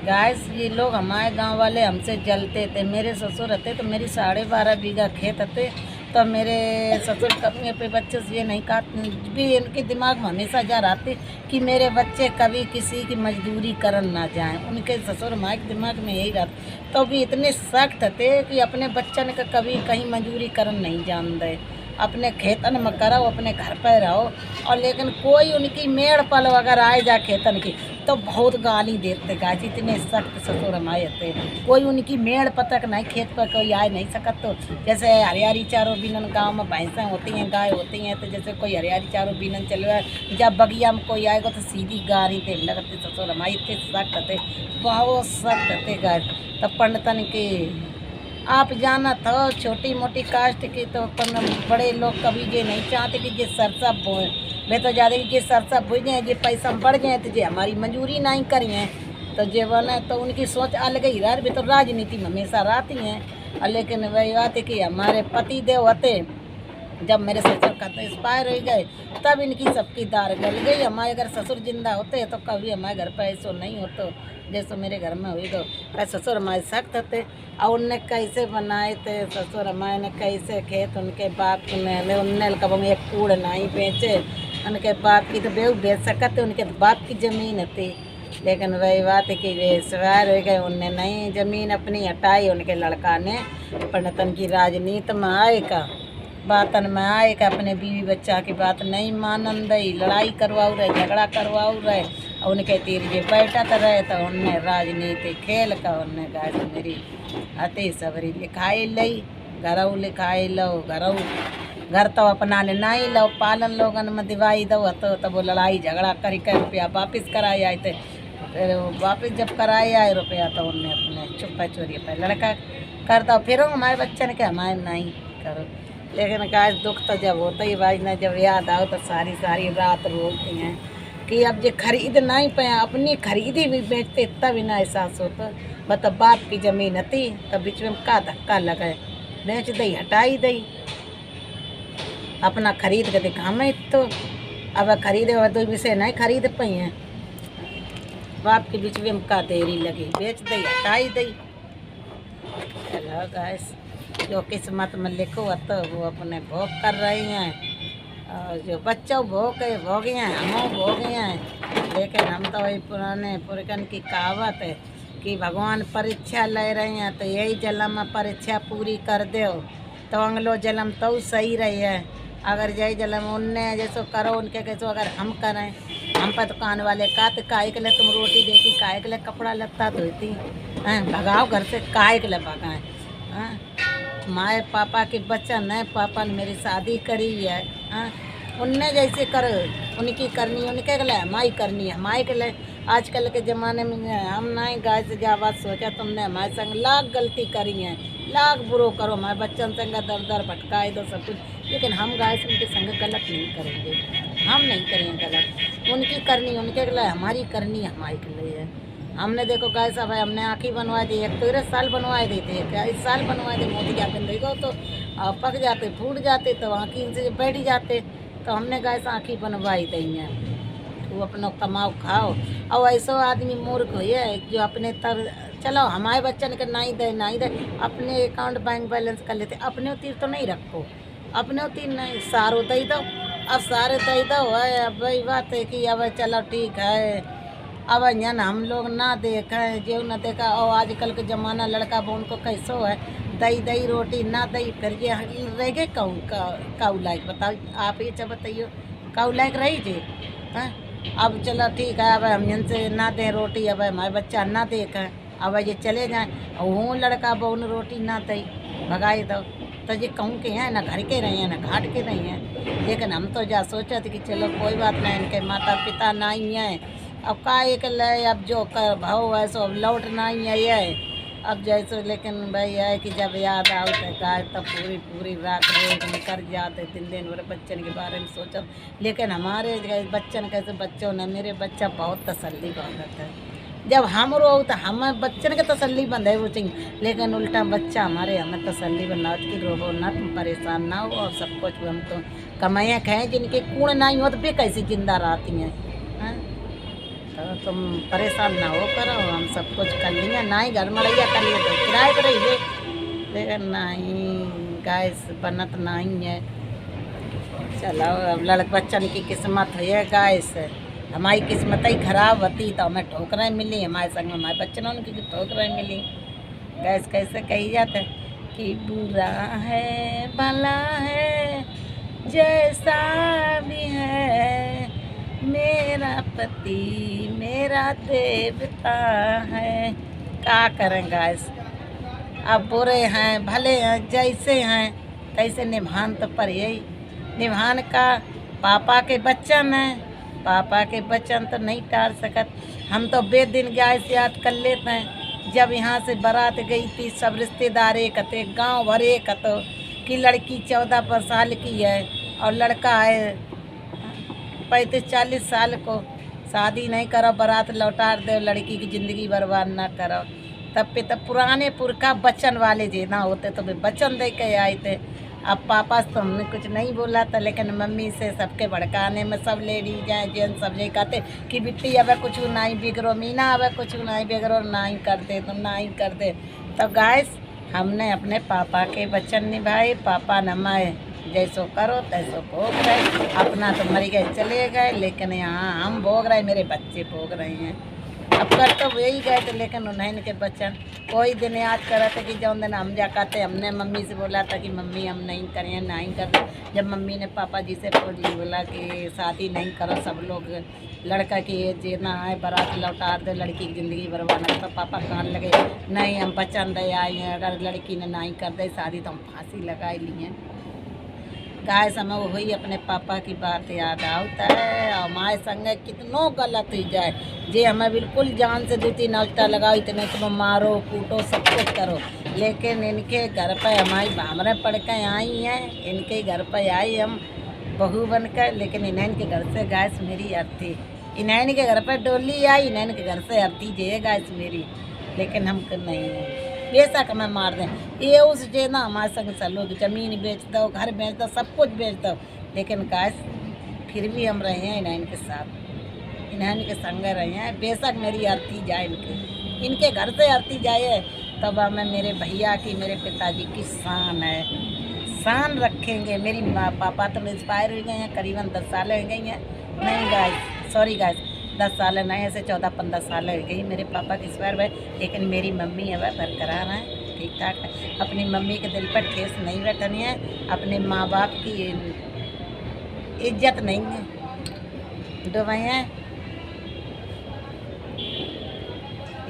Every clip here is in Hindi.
गैस ये लोग हमारे गांव वाले हमसे जलते थे। मेरे ससुर रहते तो मेरी 12.5 बीघा खेत थे, तो मेरे ससुर कभी अपने बच्चे से ये नहीं कहा, भी इनके दिमाग में हमेशा जा रहती कि मेरे बच्चे कभी किसी की मजदूरी करन ना जाएं। उनके ससुर माँ के दिमाग में यही रहता, तो भी इतने सख्त थे कि अपने बच्चन का कभी कहीं मजदूरी करन नहीं जान दे। अपने खेतन में करो, अपने घर पर रहो। और लेकिन कोई उनकी मेड़ पल अगर आए जा खेतन की तो बहुत गाली देते। गाजी इतने सख्त ससुर हमारे थे, कोई उनकी मेड़ पतक नहीं, खेत पर कोई आए नहीं सकत। तो जैसे हरियारी चारों बीनन गांव में भैंसें होती हैं, गाय होती हैं, तो जैसे कोई हरियारी चारों बीनन चल रहा है, जब बगिया में कोई आएगा तो सीधी गाली दे लगते। ससुर हमारे इतने सख्त थे, बहुत सख्त थे गाय। तो पंडितन के आप जाना था छोटी मोटी कास्ट की, तो बड़े लोग कभी ये नहीं चाहते कि ये सरसा बोए। वे तो ज़्यादा कि ये सरसा बुझ जाए, ये पैसा बढ़ जाए, तो ये हमारी मंजूरी नहीं करिए। तो ये बने तो उनकी सोच अलग ही रहा। वे तो राजनीति में हमेशा रहती हैं। और लेकिन वही बात है कि हमारे पति देव होते, जब मेरे ससुर का तो एक्सपायर हो गए, तब इनकी सबकी दार गल गई। हमारे अगर ससुर जिंदा होते तो कभी हमारे घर पर ऐसा नहीं होता जैसे मेरे घर में हुई। तो ससुर हमारे सख्त थे, और उनने कैसे बनाए थे ससुर हमारे ने, कैसे खेत उनके बाप ने उनने कब एक कूड़ नहीं बेचे। उनके बाप की तो बेहू बेच सकते, उनके तो बाप की ज़मीन थी। लेकिन वही बात है कि वे सवार हो गए, उनने नहीं ज़मीन अपनी हटाई। उनके लड़का ने पंडितन की राजनीति में आए का, बातन में आए का, अपने बीवी बच्चा की बात नहीं मानन दई, लड़ाई करवाऊ रहे, झगड़ा करवाऊ रहे। और उनके तीर ये बैठा तो रहे, तो उनने राजनीति खेल का उनने गाय मेरी अति सबरी लिखाई लई। घरऊ लिखाई लो, घरऊ घर तो अपना ले नहीं लो, पालन लोगन में दिवाई दो। तो वो लड़ाई झगड़ा करी कर रुपया वापिस कराए आए थे। फिर वापिस जब कराए आए रुपया, तो उनने अपने चुप्पा चोरी पे लड़का कर दो, फिर हमारे बच्चन के हमारे नहीं करो। लेकिन गाय दुख तो जब होता ही भाई ना, जब याद आओ तो सारी सारी रात रोती हैं कि अब ये खरीद नहीं पाए, अपनी खरीदी भी बेचते तब ना एहसास होता। मतलब बाप की ज़मीन थी, तब बीच में का धक्का लगाए, बेच दई हटाई दई, अपना खरीद के दिखा में। तो अब खरीदे हुए तो विषय नहीं खरीद पाई हैं, बाप के बीच में का देरी लगी, बेच दई हटाई दई। चलो गैस, जो किस्मत में लिखो तो वो अपने भोग कर रही हैं, और जो बच्चों भोगे हैं, हम भोगे हैं। लेकिन हम तो वही पुराने पुरखन की कहावत है कि भगवान परीक्षा ले रहे हैं, तो यही जन्म में परीक्षा पूरी कर दो तो अगलो जन्म तो सही रही है। अगर यही जन्म उनने जैसो करो उनके कैसो अगर हम करें, हम पर दुकान वाले का तो काहे के लिए तुम रोटी देती, काहे के लिए कपड़ा लत्ता धोती हैं, भगाओ घर से, काहे के लिए भगाएं। हाँ, माए पापा के बच्चा नहीं, पापा ने मेरी शादी करी है। हाँ, उनने जैसे कर उनकी करनी, उनके लिए हमारी करनी है, हमारे के लिए। आजकल के ज़माने में हम नहीं गाय से जा बात सोचा, तुमने हमारे संग लाख गलती करी है, लाख बुरो करो, हमारे बच्चन संग दर दर भटकाए दो सब कुछ, लेकिन हम गाय से उनके संग गलत नहीं करेंगे, हम नहीं करेंगे गलत। उनकी करनी उनके लिए, हमारी करनी हमारे के लिए है। हमने देखो गाय साहब है, हमने आँखें बनवा दी, एक तो 13 साल बनवाए देते, क्या इस साल बनवाए थे, मोती जाते देखो तो पक जाते, फूट जाते, तो आँखें से बैठ जाते। तो हमने गाय से आँखें बनवाई दी हैं, तो अपना कमाओ खाओ। और ऐसा आदमी मूर्ख है जो अपने तर चलो हमारे बच्चन के नहीं दे अपने अकाउंट बैंक बैलेंस कर लेते, अपने उतीर तो नहीं रखो, अपने उतीर नहीं सारो दे दो। अब सारे दे दो है, अब वही बात है कि अब चलो ठीक है, अब यहाँ हम लोग ना देखें जो न देखा। और आजकल के ज़माना लड़का बोन को कैसो है, दही दही रोटी ना दही, फिर ये रह गए काऊ लायक, बताओ आप ही सब बताइए, काऊ लायक रही जी। हाँ, अब चलो ठीक है, अब हम इनसे ना दें रोटी, अब हमारे बच्चा ना देखें, अब ये चले जाएँ, और वो लड़का बोन रोटी ना दही भगाई दो, तो ये कहूँ के हैं ना घर के रहे हैं ना घाट के नहीं हैं। लेकिन हम तो जा सोचा थे कि चलो कोई बात नहीं, इनके माता पिता नहीं हैं, अब का एक ले, अब जो कर भाव है सो अब लौट नहीं है अब जैसे। लेकिन भाई है कि जब याद आओ तो गाय तब पूरी पूरी रात रोज निकल जाते, दिन मेरे बच्चन के बारे में सोचा। लेकिन हमारे बच्चन कैसे बच्चों ने, मेरे बच्चा बहुत तसल्ली बांधत है, जब हम रो तो हम बच्चन के तसल्ली बंधे वो चाहिए, लेकिन उल्टा बच्चा हमारे हमें तसल्ली बनाओ कि रोहो ना, तुम परेशान ना हो, और सब कुछ हम तो कमाइयाँ खाएँ जिनके कूड़ नहीं हो तो भी कैसे जिंदा रहती हैं। हाँ, तो अब तुम परेशान ना हो करो, हम सब कुछ कर लेंगे। ना ही घर मड़ैया कर लिए तो किराए पर रहिए, लेकिन नहीं गैस बनत नहीं है। चलो अब लड़क बच्चन की किस्मत है गैस, हमारी किस्मत ही खराब होती तो हमें ठोकरें मिली, हमारे संग में हमारे बच्चनों की ठोकरें मिली। गैस कैसे कही जाता है कि बुरा है भला है जैसा भी है, मेरा पति मेरा देवता है। क्या करें गैस, अब बुरे हैं भले हैं जैसे हैं तैसे निभान तो पर यही निभान का। पापा के बच्चन हैं, पापा के बच्चन तो नहीं टाल सकत। हम तो बेदिन गैस याद कर लेते हैं, जब यहाँ से बारात गई थी सब रिश्तेदार एकते गांव भर एकतो कि लड़की 14 साल की है और लड़का है 35-40 साल को। शादी नहीं करो, बारात लौटा दो, लड़की की ज़िंदगी बर्बाद ना करो। तब पे तब पुराने पुरखा बचन वाले जेना होते तो वे बचन दे के आए थे। अब पापा से तो हमने कुछ नहीं बोला था, लेकिन मम्मी से सबके भड़काने में सब लेडीज हैं जेंट्स सब ये कहते कि बिट्टी अब कुछ नहीं बिगड़ो, मीना अब कुछ नहीं बिगड़ो, नहीं कर दे तुम नहीं कर दे। तो गैस हमने अपने पापा के वचन निभाए, पापा नमाए जैसो करो तैसो भोग रहे। अपना तो मर गए चले गए, लेकिन यहाँ हम भोग रहे, मेरे बच्चे भोग रहे हैं। अब कर तो वही गए थे, लेकिन उन्हें के बच्चन कोई दिन याद करा था कि जौन दिन हम जाते हमने मम्मी से बोला था कि मम्मी हम नहीं करें नहीं कर। जब मम्मी ने पापा जी से बोला कि शादी नहीं करो, सब लोग लड़का की जेना है बारात लौटा दे, लड़की की ज़िंदगी बर्बाद है। तो पापा कहने लगे नहीं हम बचन दे आए हैं, अगर लड़की ने नहीं कर दे शादी तो हम फांसी लगाए लिए। गैस हमें वही अपने पापा की बात याद आता है। और हमारे संग कितनों गलत ही जाए, जे हमें बिल्कुल जान से 2-3 उल्टा लगाओ, इतने तुम मारो कूटो सब कुछ करो, लेकिन इनके घर पर हमारी भामरें पड़ के आई हैं, इनके घर पर आई हम बहू बनकर। लेकिन इन्हें के घर से गैस मेरी अर्थी, इन्हें के घर पर डोली आई, इन्हें के घर से अर्थी जे गैस मेरी, लेकिन हमको नहीं बेशक हमें मार दें। ये उस जे ना हमारे संग चलो, ज़मीन बेच दो, घर बेच दो, सब कुछ बेच दो, लेकिन गैस फिर भी हम रहे हैं इन्हें के साथ, इन्हें के संग रहे हैं। बेशक मेरी आरती जाए, इनके घर से आरती जाए, तब हमें मेरे भैया की मेरे पिताजी की शान है, शान रखेंगे। मेरी माँ पापा तो इंस्पायर हो गए हैं, करीबन 10 साल हो गई हैं, नहीं गैस सॉरी गैस 10 साल नहीं, ऐसे 14-15 साल हो गई मेरे पापा की स्क्वायर भाई, लेकिन मेरी मम्मी है वह बरकरार है, ठीक ठाक है। अपनी मम्मी के दिल पर ठेस नहीं बैठनी है, अपने माँ बाप की इज्जत नहीं है डुबाई है,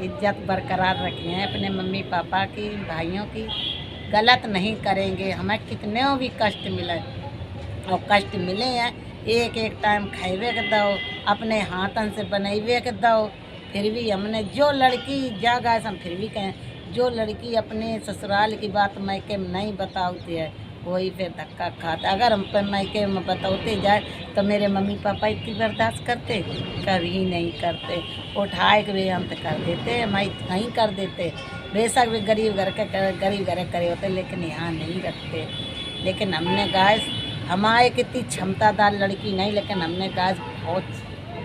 इज्जत बरकरार रखनी है अपने मम्मी पापा की, भाइयों की। गलत नहीं करेंगे, हमें कितने भी कष्ट मिले और कष्ट मिले हैं, एक एक टाइम खाइबे के दो, अपने हाथन से बनैबे के दो। फिर भी हमने जो लड़की जागा हम फिर भी कहें, जो लड़की अपने ससुराल की बात मैके में नहीं बताती है वही फिर धक्का खाता। अगर हम पर मैके में बताते जाए तो मेरे मम्मी पापा इतनी बर्दाश्त करते, कभी नहीं करते। उठाए के भी हम तो कर देते, मैं नहीं कर देते, बेशक भी गरीब घर करे होते, लेकिन यहाँ नहीं रखते। लेकिन हमने गैस हमारे कितनी क्षमतादार लड़की नहीं, लेकिन हमने गैस बहुत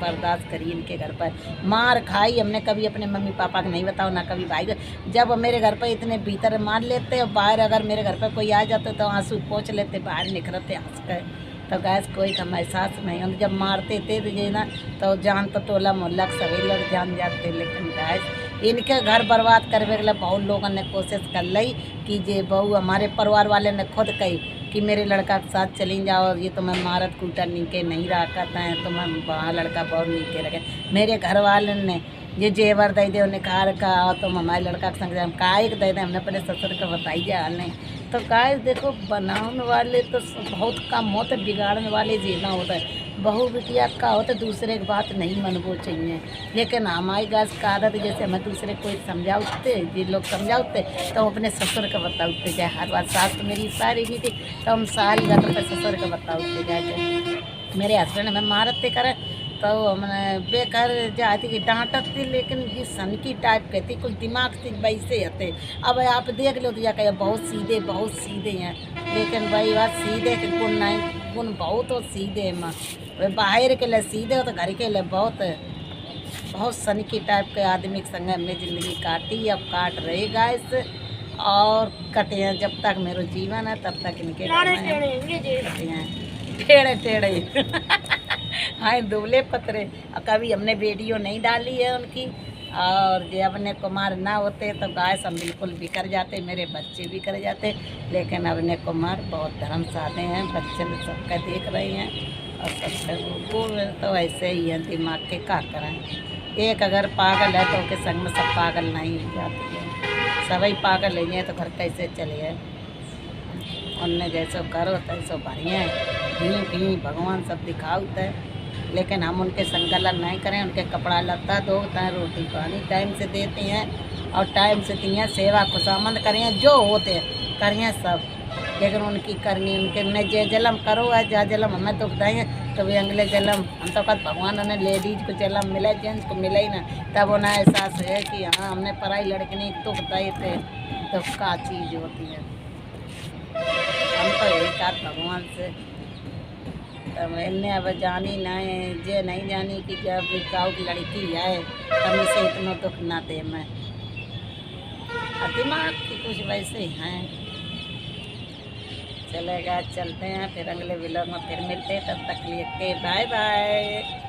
बर्दाश्त करी इनके घर पर, मार खाई हमने। कभी अपने मम्मी पापा को नहीं बताओ, ना कभी भाई को। जब मेरे घर पर इतने भीतर मार लेते और बाहर अगर मेरे घर पर कोई आ जाते तो आंसू पोंछ लेते, बाहर निखरते हंस कर। तो गैस कोई का एहसास नहीं होता, जब मारते थे तो ना तो जान तो टोला मोहल्ला सभी लोग जान जाते। लेकिन गैस इनके घर बर्बाद करने के लिए बहुत लोगों ने कोशिश कर ली कि जे बहू हमारे परिवार वाले ने खुद कही कि मेरे लड़का के साथ चली जाओ, ये तो मैं मारत कूटा नीके नहीं रखता है, तो मैं वहाँ लड़का बहुत नीके रखे। मेरे घर वाले ने ये जेवर दे दे उन्हें का तुम हमारे लड़का के संग हम काय दे दें, हमने अपने ससुर को बताइए हाल नहीं। तो काय देखो बनाने वाले तो बहुत कम होते, बिगाड़ने वाले जीना होता है। बहू बिटिया का होता दूसरे की बात नहीं मनबो चाहिए, लेकिन हमारी गैस का आदत जैसे हमें दूसरे को समझाते, ये लोग समझाते तो हम अपने ससुर को बताते जाए। हर बात सास तो मेरी सारी की थी तो हम सारी बात अपने ससुर को बताते जाए। मेरे हस्बैंड हमें मारते करे तो हमने बेकार जाती कि डांटती, लेकिन ये सनकी टाइप कहती, कुछ दिमाग से वैसे होते। अब आप देख लो तो या कहे बहुत सीधे हैं, लेकिन भाई बात सीधे के गुण नहीं, गुण बहुत हो सीधे में, बाहर के लिए सीधे हो तो घर के लिए बहुत बहुत सनकी टाइप के आदमी के संग हमने ज़िंदगी काटी, अब काट रही गाइस, और कटे हैं जब तक मेरा जीवन है तब तक इनके टेढ़े टेढ़े हाँ दुबले पतरे। और कभी हमने वीडियो नहीं डाली है उनकी, और जब अपने कुमार ना होते तो गाइस हम बिल्कुल बिखर जाते, मेरे बच्चे बिखर जाते। लेकिन अपने कुमार बहुत धर्म साधे हैं, बच्चे सबका देख रहे हैं और सबका वो तो ऐसे ही है, दिमाग के क्या करें। एक अगर पागल है तो उसके संग में सब पागल नहीं हो जाती है, सभी पागल नहीं है तो घर कैसे चले। उनने जैसो करो तैसो बढ़िया भी भगवान सब दिखाता है, लेकिन हम उनके संग गलत नहीं करें। उनके कपड़ा लत्ता दो, रोटी पानी टाइम से देते हैं और टाइम से दिए, सेवा खुशामंद करें जो होते हैं करें सब, लेकिन उनकी करनी उनके ने जे जलम करो है जा जलम हमें तो बताएंगे तो वे अगले जलम हम तो कद भगवान उन्हें लेडीज को जलम मिले, जेंट्स को मिले ही ना, तब उन्हें एहसास है कि हाँ हमने पढ़ाई लड़के नहीं तो बताए थे तो क्या चीज़ होती है। हम तो यही कहा भगवान से, तब इन्हें अब जानी नहीं जे नहीं जानी कि जब गाँव की लड़की है तब इसे इतना दुख ना दे मैं, दिमाग की कुछ वैसे ही हैं। चलेगा, चलते हैं फिर अगले व्लॉग में फिर मिलते हैं, तब तक लिए बाय बाय।